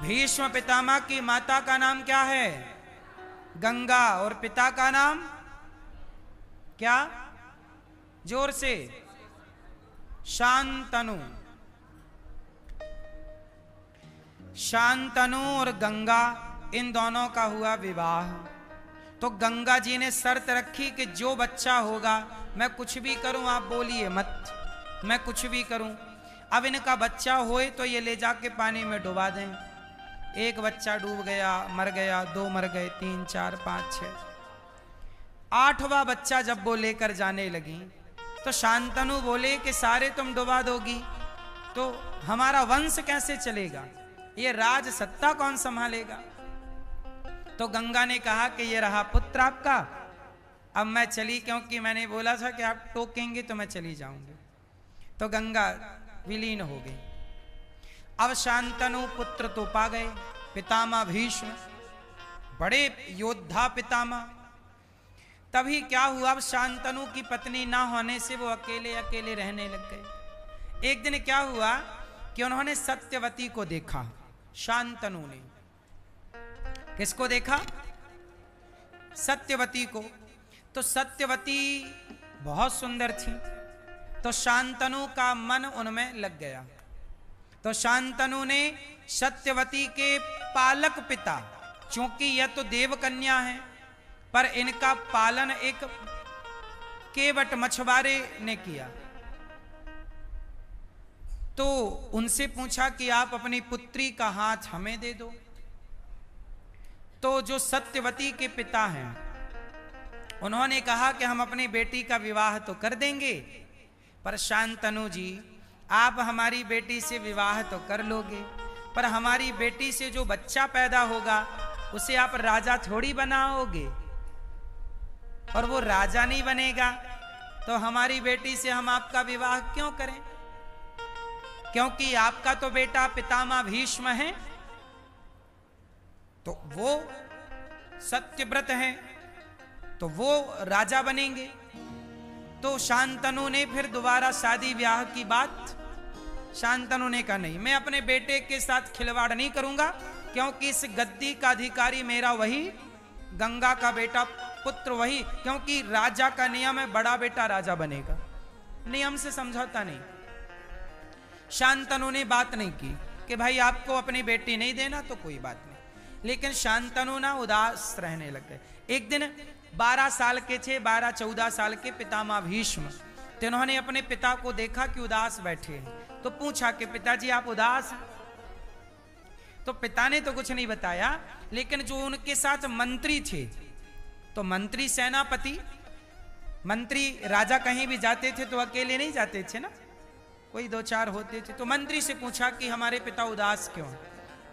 भीष्म पितामह की माता का नाम क्या है? गंगा। और पिता का नाम क्या? जोर से। शांतनु। शांतनु और गंगा, इन दोनों का हुआ विवाह। तो गंगा जी ने शर्त रखी कि जो बच्चा होगा, मैं कुछ भी करूं, आप बोलिए मत, मैं कुछ भी करूं। अब इनका बच्चा होए तो ये ले जाके पानी में डुबा दें। एक बच्चा डूब गया, मर गया, 2 मर गए, 3 4 5 6, 8वां बच्चा जब वो लेकर जाने लगी तो शांतनु बोले कि सारे तुम डुबा दोगी तो हमारा वंश कैसे चलेगा, ये राज सत्ता कौन संभालेगा? तो गंगा ने कहा कि ये रहा पुत्र आपका, अब मैं चली, क्योंकि मैंने बोला था कि आप टोकेंगे तो मैं चली जाऊंगी। तो गंगा विलीन हो गई। अब शांतनु पुत्र तो पा गए, पितामह भीष्म, बड़े योद्धा पितामह। तभी क्या हुआ, अब शांतनु की पत्नी ना होने से वो अकेले अकेले रहने लग गए। एक दिन क्या हुआ कि उन्होंने सत्यवती को देखा। शांतनु ने किसको देखा? सत्यवती को। तो सत्यवती बहुत सुंदर थी, तो शांतनु का मन उनमें लग गया। तो शांतनु ने सत्यवती के पालक पिता, चूंकि यह तो देव कन्या है, पर इनका पालन एक केवट मछुआरे ने किया, तो उनसे पूछा कि आप अपनी पुत्री का हाथ हमें दे दो। तो जो सत्यवती के पिता हैं उन्होंने कहा कि हम अपनी बेटी का विवाह तो कर देंगे, पर शांतनु जी आप हमारी बेटी से विवाह तो कर लोगे, पर हमारी बेटी से जो बच्चा पैदा होगा उसे आप राजा थोड़ी बनाओगे, और वो राजा नहीं बनेगा तो हमारी बेटी से हम आपका विवाह क्यों करें? क्योंकि आपका तो बेटा पितामह भीष्म है, तो वो सत्यव्रत हैं, तो वो राजा बनेंगे। तो शांतनु ने फिर दोबारा शादी ब्याह की बात, शांतनु ने कहा नहीं, मैं अपने बेटे के साथ खिलवाड़ नहीं करूंगा, क्योंकि इस गद्दी का अधिकारी मेरा वही, गंगा का बेटा पुत्र वही, क्योंकि राजा का नियम है बड़ा बेटा राजा बनेगा, नियम से समझौता नहीं। शांतनु ने बात नहीं की कि भाई आपको अपनी बेटी नहीं देना तो कोई बात नहीं, लेकिन शांतनु ना उदास रहने लग गए। एक दिन 12 साल के थे, 12-14 साल के पितामह भीष्म, तो इन्होंने अपने पिता को देखा कि उदास बैठे हैं, तो पूछा कि पिताजी आप उदास हैं? तो पिता ने तो कुछ नहीं बताया, लेकिन जो उनके साथ मंत्री थे, तो मंत्री सेनापति, मंत्री राजा कहीं भी जाते थे तो अकेले नहीं जाते थे ना, कोई 2-4 होते थे। तो मंत्री से पूछा कि हमारे पिता उदास क्यों?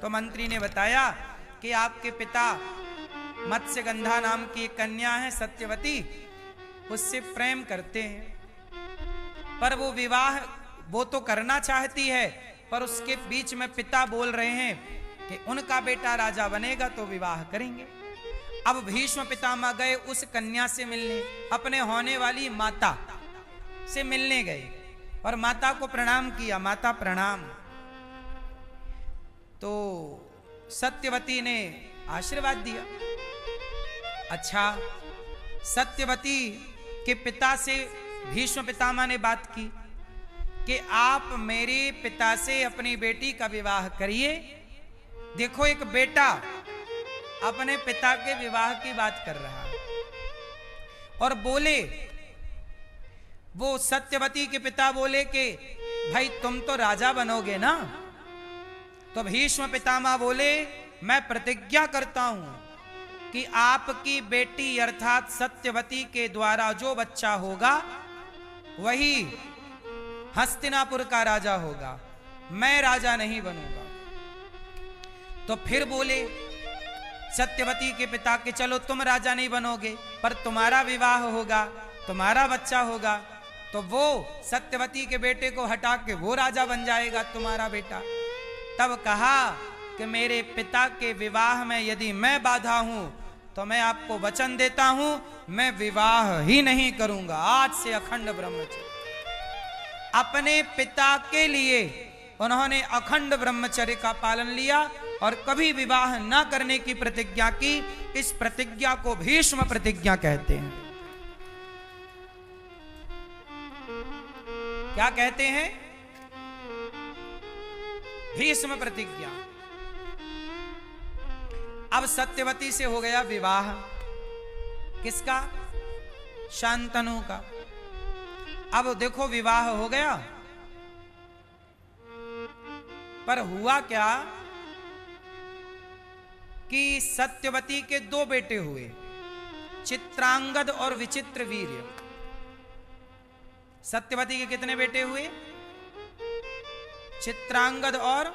तो मंत्री ने बताया कि आपके पिता मत्स्यगंधा नाम की एक कन्या है सत्यवती, उससे प्रेम करते हैं, पर वो विवाह वो तो करना चाहती है, पर उसके बीच में पिता बोल रहे हैं कि उनका बेटा राजा बनेगा तो विवाह करेंगे। अब भीष्म पितामह गए उस कन्या से मिलने, अपने होने वाली माता से मिलने गए और माता को प्रणाम किया, माता प्रणाम। तो सत्यवती ने आशीर्वाद दिया। अच्छा, सत्यवती के पिता से भीष्म पितामह ने बात की कि आप मेरे पिता से अपनी बेटी का विवाह करिए। देखो, एक बेटा अपने पिता के विवाह की बात कर रहा है, और बोले, वो सत्यवती के पिता बोले कि भाई तुम तो राजा बनोगे ना? तो भीष्म पितामह बोले, मैं प्रतिज्ञा करता हूं कि आपकी बेटी अर्थात सत्यवती के द्वारा जो बच्चा होगा वही हस्तिनापुर का राजा होगा, मैं राजा नहीं बनूंगा। तो फिर बोले सत्यवती के पिता के, चलो तुम राजा नहीं बनोगे, पर तुम्हारा विवाह होगा, तुम्हारा बच्चा होगा, तो वो सत्यवती के बेटे को हटा के वो राजा बन जाएगा, तुम्हारा बेटा। तब कहा कि मेरे पिता के विवाह में यदि मैं बाधा हूं तो मैं आपको वचन देता हूं, मैं विवाह ही नहीं करूंगा, आज से अखंड ब्रह्मचर्य। अपने पिता के लिए उन्होंने अखंड ब्रह्मचर्य का पालन लिया और कभी विवाह न करने की प्रतिज्ञा की। इस प्रतिज्ञा को भीष्म प्रतिज्ञा कहते हैं। क्या कहते हैं? भीष्म प्रतिज्ञा। अब सत्यवती से हो गया विवाह। किसका? शांतनु का। अब देखो विवाह हो गया, पर हुआ क्या कि सत्यवती के दो बेटे हुए, चित्रांगद और विचित्रवीर्य। सत्यवती के कितने बेटे हुए? चित्रांगद और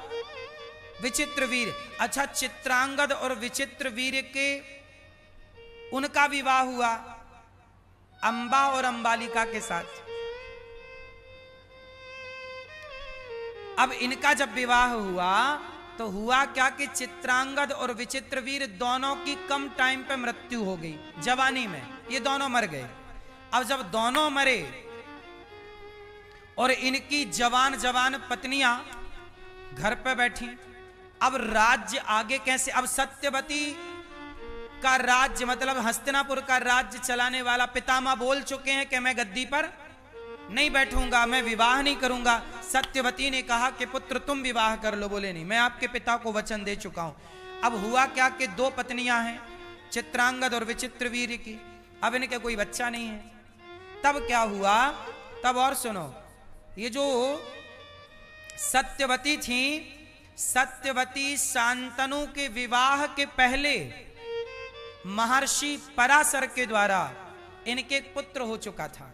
विचित्रवीर्य। अच्छा, चित्रांगद और विचित्रवीर्य के उनका विवाह हुआ अंबा और अंबालिका के साथ। अब इनका जब विवाह हुआ तो हुआ क्या कि चित्रांगद और विचित्रवीर्य दोनों की कम टाइम पे मृत्यु हो गई, जवानी में ये दोनों मर गए। अब जब दोनों मरे और इनकी जवान जवान पत्नियां घर पे बैठी, अब राज्य आगे कैसे? अब सत्यवती का राज्य मतलब हस्तिनापुर का राज्य चलाने वाला पितामह बोल चुके हैं कि मैं गद्दी पर नहीं बैठूंगा, मैं विवाह नहीं करूंगा। सत्यवती ने कहा कि पुत्र तुम विवाह कर लो। बोले नहीं, मैं आपके पिता को वचन दे चुका हूं। अब हुआ क्या कि दो पत्नियां हैं, चित्रांगद और विचित्रवीर्य की। अब इनके कोई बच्चा नहीं है। तब क्या हुआ? तब और सुनो, ये जो सत्यवती थी, सत्यवती शांतनु के विवाह के पहले महर्षि पराशर के द्वारा इनके एक पुत्र हो चुका था।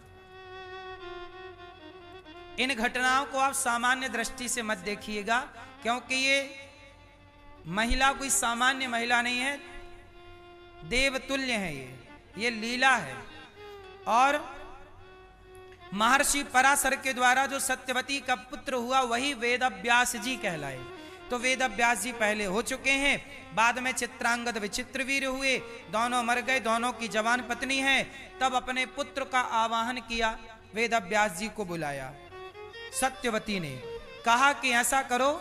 इन घटनाओं को आप सामान्य दृष्टि से मत देखिएगा, क्योंकि ये महिला कोई सामान्य महिला नहीं है, देवतुल्य है। ये लीला है। और महर्षि पराशर के द्वारा जो सत्यवती का पुत्र हुआ वही वेदव्यास जी कहलाए। तो वेदव्यास जी पहले हो चुके हैं, बाद में चित्रांगद विचित्रवीर्य हुए, दोनों मर गए, दोनों की जवान पत्नी है। तब अपने पुत्र का आवाहन किया, वेदव्यास जी को बुलाया। सत्यवती ने कहा कि ऐसा करो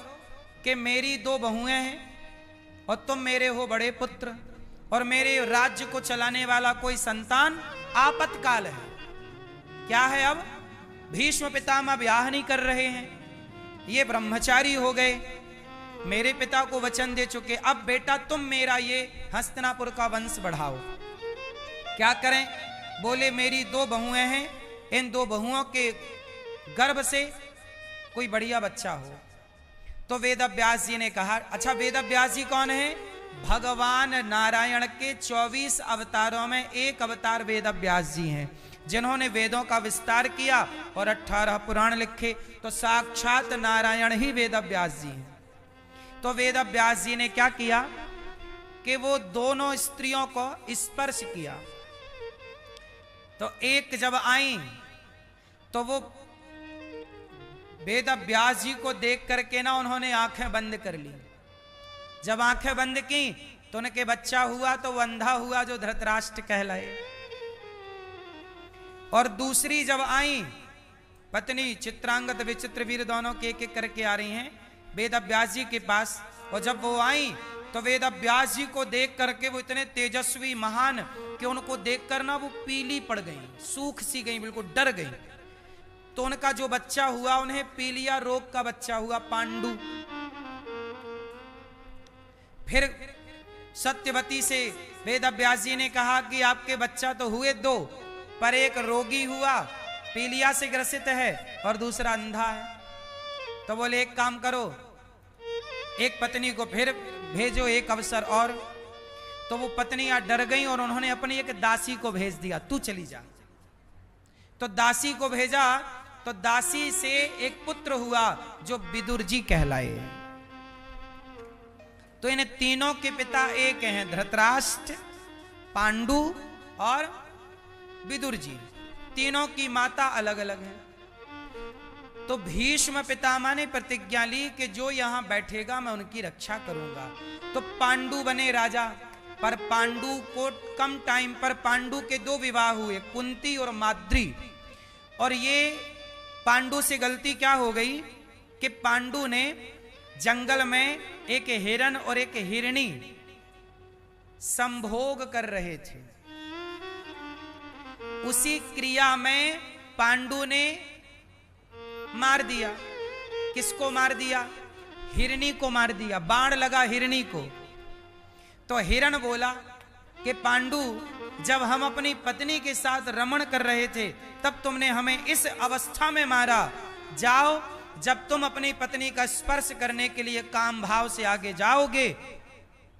कि मेरी दो बहुएं हैं और तुम मेरे हो बड़े पुत्र, और मेरे राज्य को चलाने वाला कोई संतान आपातकाल है। क्या है? अब भीष्म पितामह ब्याह नहीं कर रहे हैं, ये ब्रह्मचारी हो गए, मेरे पिता को वचन दे चुके। अब बेटा तुम मेरा ये हस्तिनापुर का वंश बढ़ाओ। क्या करें? बोले मेरी दो बहुएं हैं, इन दो बहुओं के गर्भ से कोई बढ़िया बच्चा हो। तो वेदव्यास जी ने कहा, अच्छा वेदव्यास जी कौन है? भगवान नारायण के 24 अवतारों में एक अवतार वेदव्यास जी हैं, जिन्होंने वेदों का विस्तार किया और 18 पुराण लिखे। तो साक्षात नारायण ही वेदव्यास जी हैं। तो वेदव्यास जी ने क्या किया कि वो दोनों स्त्रियों को स्पर्श किया। तो एक जब आई तो वो वेदव्यास जी को देख करके ना उन्होंने आंखें बंद कर ली। जब आंखें बंद की तो उनके बच्चा हुआ, तो वो अंधा हुआ जो धृतराष्ट्र कहलाए। और दूसरी जब आई पत्नी चित्रांगद विचित्रवीर्य दोनों के एक एक करके आ रही हैं वेदव्यास जी के पास, और जब वो आई तो वेदव्यास जी को देख करके वो इतने तेजस्वी महान कि उनको देखकर ना वो पीली पड़ गई, सूख सी गई, बिल्कुल डर गई। तो उनका जो बच्चा हुआ उन्हें पीलिया रोग का बच्चा हुआ, पांडु। फिर सत्यवती से वेदव्यास जी ने कहा कि आपके बच्चा तो हुए दो, पर एक रोगी हुआ, पीलिया से ग्रसित है, और दूसरा अंधा है। तो बोले एक काम करो, एक पत्नी को फिर भेजो एक अवसर और। तो वो पत्नियां डर गईं और उन्होंने अपनी एक दासी को भेज दिया, तू चली जा। तो दासी को भेजा तो दासी से एक पुत्र हुआ जो विदुर जी कहलाए। तो इन तीनों के पिता एक हैं, धृतराष्ट्र, पांडु और विदुर जी। तीनों की माता अलग अलग है। तो भीष्म पितामह ने प्रतिज्ञा ली कि जो यहां बैठेगा मैं उनकी रक्षा करूंगा। तो पांडु बने राजा, पर पांडु को कम टाइम पर पांडु के दो विवाह हुए, कुंती और माद्री। और ये पांडु से गलती क्या हो गई कि पांडु ने जंगल में एक हिरण और एक हिरणी संभोग कर रहे थे। उसी क्रिया में पांडु ने मार दिया। किसको मार दिया? हिरणी को मार दिया। बाण लगा हिरणी को। तो हिरण बोला कि पांडु, जब हम अपनी पत्नी के साथ रमण कर रहे थे तब तुमने हमें इस अवस्था में मारा। जाओ, जब तुम अपनी पत्नी का स्पर्श करने के लिए काम भाव से आगे जाओगे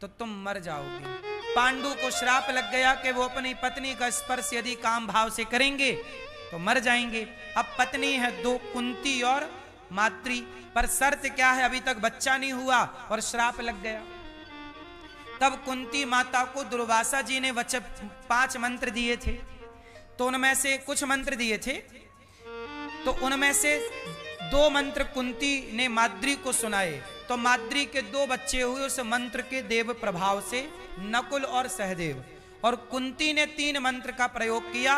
तो तुम मर जाओगे। पांडु को श्राप लग गया कि वो अपनी पत्नी का स्पर्श यदि काम भाव से करेंगे तो मर जाएंगे। अब पत्नी है दो, कुंती और माद्री, पर शर्त क्या है? अभी तक बच्चा नहीं हुआ और श्राप लग गया। तब कुंती माता को दुर्वासा जी ने 5 मंत्र दिए थे। तो उनमें से कुछ मंत्र दिए थे, तो उनमें से 2 मंत्र कुंती ने माद्री को सुनाए। तो माद्री के 2 बच्चे हुए उस मंत्र के देव प्रभाव से, नकुल और सहदेव। और कुंती ने 3 मंत्र का प्रयोग किया।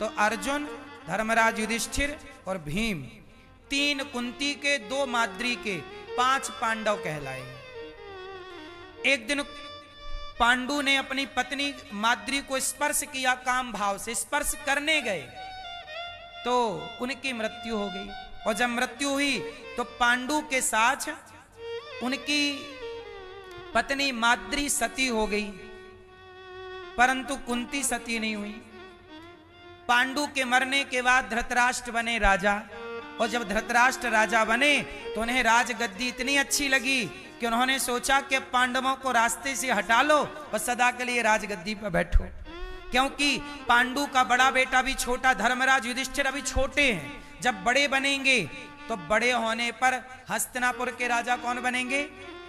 तो अर्जुन, धर्मराज युधिष्ठिर और भीम, 3 कुंती के, 2 माद्री के, 5 पांडव कहलाए। एक दिन पांडु ने अपनी पत्नी माद्री को स्पर्श किया काम भाव से। स्पर्श करने गए तो उनकी मृत्यु हो गई। और जब मृत्यु हुई तो पांडु के साथ उनकी पत्नी माद्री सती हो गई, परंतु कुंती सती नहीं हुई। पांडु के मरने के बाद धृतराष्ट्र बने राजा। और जब धृतराष्ट्र राजा बने तो उन्हें राजगद्दी इतनी अच्छी लगी कि उन्होंने सोचा कि पांडवों को रास्ते से हटा लो और सदा के लिए राजगद्दी पर बैठो। क्योंकि पांडु का बड़ा बेटा भी छोटा, धर्मराज युधिष्ठिर अभी छोटे हैं। जब बड़े बनेंगे तो बड़े होने पर हस्तिनापुर के राजा कौन बनेंगे?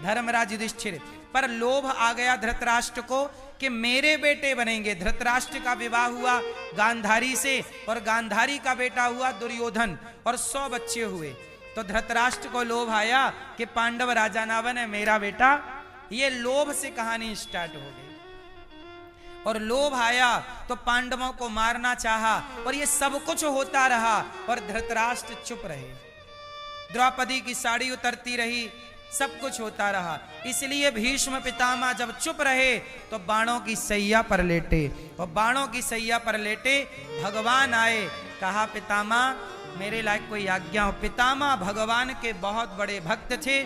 धर्मराज युधिष्ठिर। पर लोभ आ गया धृतराष्ट्र को कि मेरे बेटे बनेंगे। धृतराष्ट्र का विवाह हुआ गांधारी से और गांधारी का बेटा हुआ दुर्योधन और 100 बच्चे हुए। तो धृतराष्ट्र को लोभ आया कि पांडव राजा ना बने, मेरा बेटा। ये लोभ से कहानी स्टार्ट हो गई। और लोभ आया तो पांडवों को मारना चाहा और ये सब कुछ होता रहा और धृतराष्ट्र चुप रहे। द्रौपदी की साड़ी उतरती रही, सब कुछ होता रहा। इसलिए भीष्म पितामह जब चुप रहे तो बाणों की सैया पर लेटे। और बाणों की सैया पर लेटे भगवान आए। कहा, पितामह मेरे लायक कोई आज्ञा हो। पितामह भगवान के बहुत बड़े भक्त थे।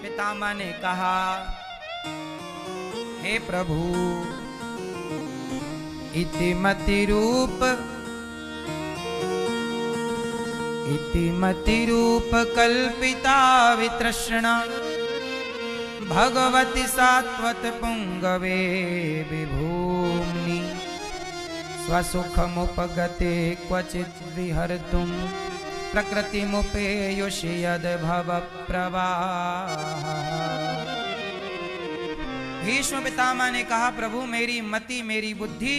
पितामह ने कहा, हे प्रभु, इतिमति रूप कल्पिता वितृष्णा भगवती सात्वत पुंगवे विभूम्नि स्वसुखमुपगते क्वचित् विहर्तुं प्रकृतिमुपेयुषि यद् भव प्रवाह। भीष्म पितामह ने कहा, प्रभु मेरी मति, मेरी बुद्धि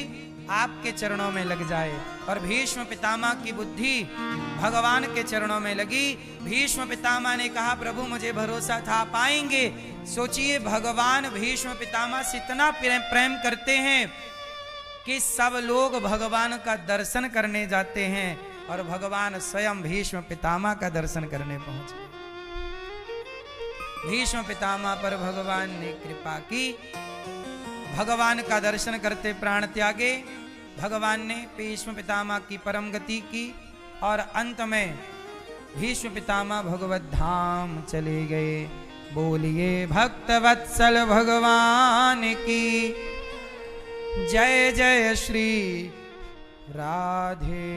आपके चरणों में लग जाए। और भीष्म पितामह की बुद्धि भगवान के चरणों में लगी। भीष्म पितामह ने कहा, प्रभु मुझे भरोसा था पाएंगे। सोचिए, भगवान भीष्म पितामह से इतना प्रेम करते हैं कि सब लोग भगवान का दर्शन करने जाते हैं और भगवान स्वयं भीष्म पितामह का दर्शन करने पहुंचे। भीष्म पितामह पर भगवान ने कृपा की, भगवान का दर्शन करते प्राण त्यागे। भगवान ने भीष्म पितामह की परम गति की और अंत में भीष्म पितामह भगवत धाम चले गए। बोलिए भक्तवत्सल भगवान की जय। जय श्री राधे